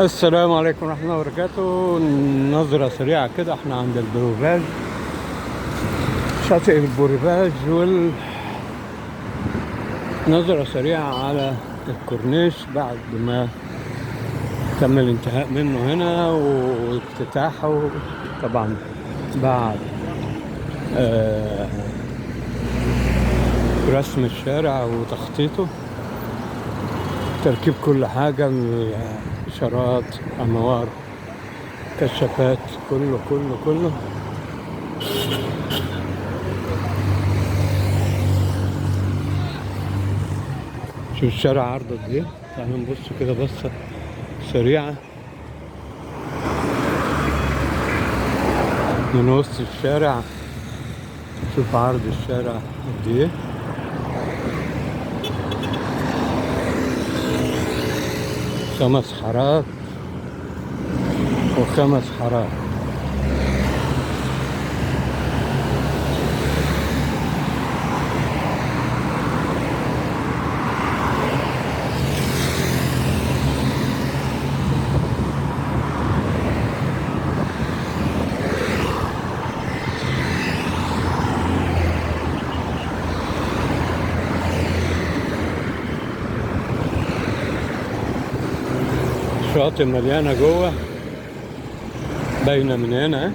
السلام عليكم ورحمة الله وبركاته. نظرة سريعة كده، احنا عند البروفاج، شاطئ البروفاج، نظرة سريعة على الكورنيش بعد ما تم الانتهاء منه هنا وافتتاحه طبعا بعد آه رسم الشارع وتخطيطه، تركيب كل حاجة من إشارات، أنوار، كشافات، كله كله كله. شوف الشارع عرضه قد ايه. تعالوا نبص كده بصة سريعة من وسط الشارع. شوف عرض الشارع قد ايه. خمس حارات وخمس حارات. الشاطئ مليانة جوه، باينة من هنا.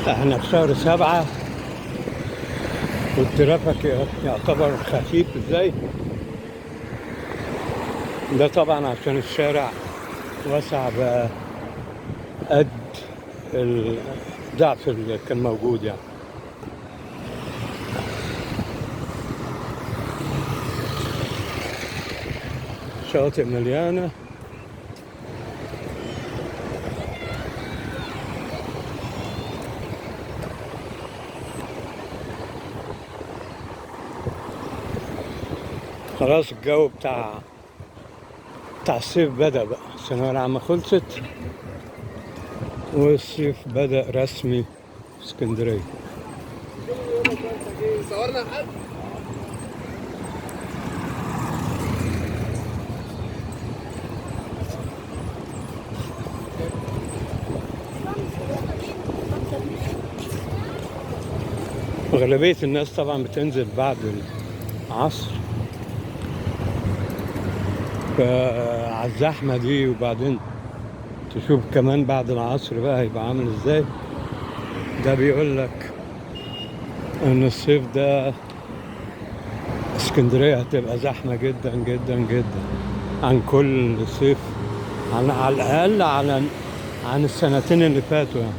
احنا في شهر 7 والترافيك يعتبر خفيف ازاي. ده طبعا عشان الشارع واسع بقى قد الضعف اللي كان موجود يعني. شواطئ مليانة. خلاص الجو بتاع الصيف بدأ بقى. الثانوية العامة خلصت والصيف بدأ رسمي في اسكندرية. صورنا حد. أغلبية الناس طبعا بتنزل بعد العصر على الزحمة دي، وبعدين تشوف كمان بعد العصر بقى هيبقى عامل ازاي. ده بيقول لك ان الصيف ده اسكندرية هتبقى زحمة جدا جدا جدا عن كل صيف، على الأقل عن السنتين اللي فاتوا يعني.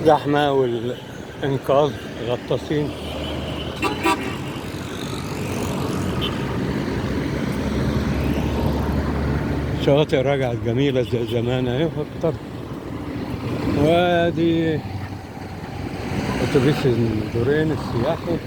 زحمة والإنقاذ غطاسين. شواطئ رجعت جميلة زي زمان اهي أكتر. وادي أتوبيس الدورين السياحي.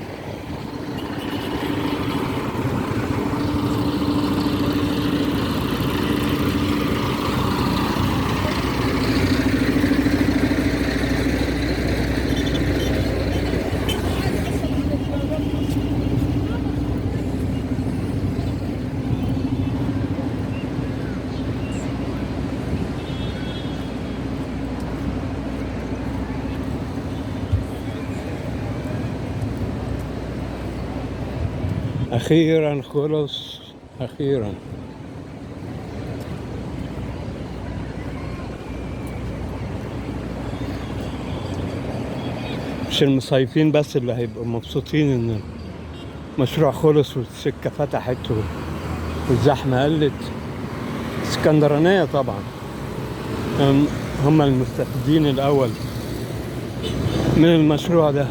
أخيرا خلص، أخيرا. مش المصيفين بس اللي هيبقوا مبسوطين إن المشروع خلص والسكة فتحت والزحمة قلت. اسكندرانية طبعا هم المستفيدين الأول من المشروع ده.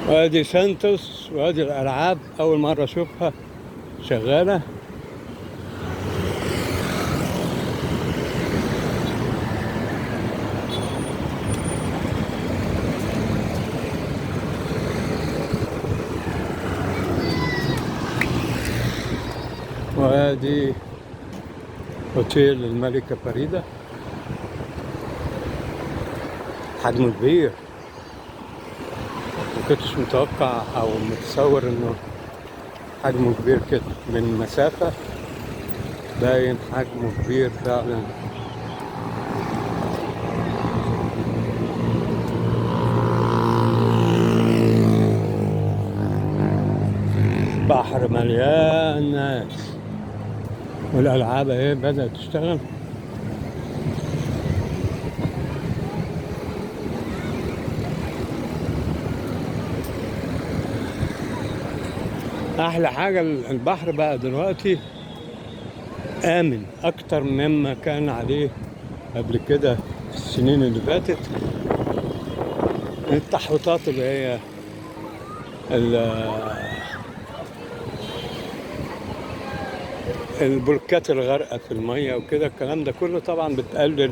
وادي سانتوس وادي الألعاب، أول مرة أشوفها شغالة. وادي اوتيل الملكة فريدة، حجمه كبير. مكنتش متوقع او متصور انه حجمه كبير كده، من مسافة باين حجمه كبير فعلا. بحر مليان ناس، والألعاب اهي بدأت تشتغل. أحلى حاجة البحر بقى دلوقتي آمن أكتر مما كان عليه قبل كده في السنين اللي فاتت. التحويطات اللي هي البركات الغرقة في المية وكده، الكلام ده كله طبعا بتقلل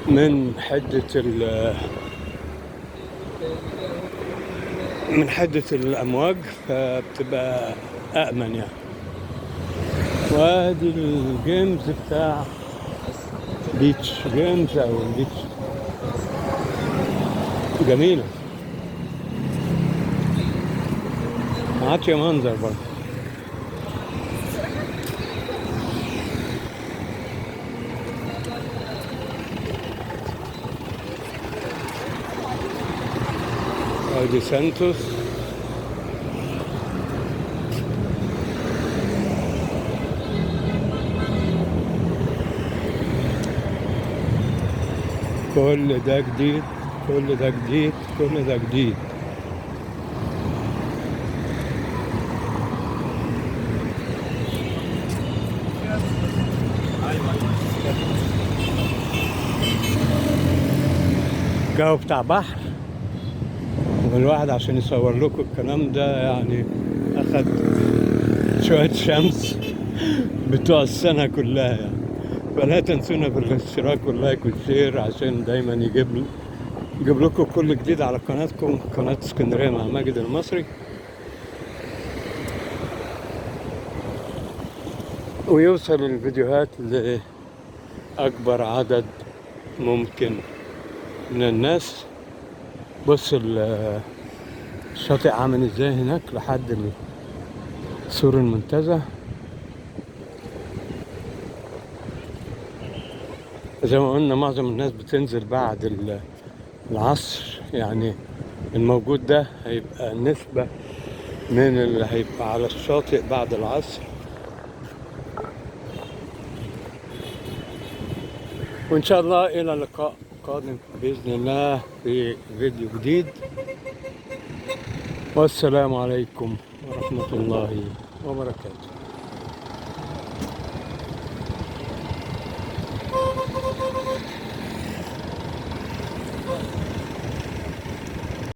من حدة الأمواج، فبتبقى أأمن يعني. وادي الجيمز بتاع بيتش جيمز أو البيتش، جميلة، عاطية منظر برضه. وادي سانتوس. كل ده جديد، كل ده جديد، كل ده جديد. جو بتاع بحر، والواحد عشان يصور لكم الكلام ده يعني أخد شوية شمس بتوع السنة كلها يعني. فلا تنسونا بالاشتراك واللايك والشير عشان دايما يجيب لكم كل جديد على قناتكم، قناة اسكندرية مع ماجد المصري، ويوصل الفيديوهات لأكبر عدد ممكن من الناس. بص الشاطئ عامل ازاي هناك لحد من سور المنتزه. زي ما قلنا معظم الناس بتنزل بعد العصر، يعني الموجود ده هيبقى نسبة من اللي هيبقى على الشاطئ بعد العصر. وإن شاء الله إلى لقاء قادم بإذن الله في فيديو جديد، والسلام عليكم ورحمة الله وبركاته.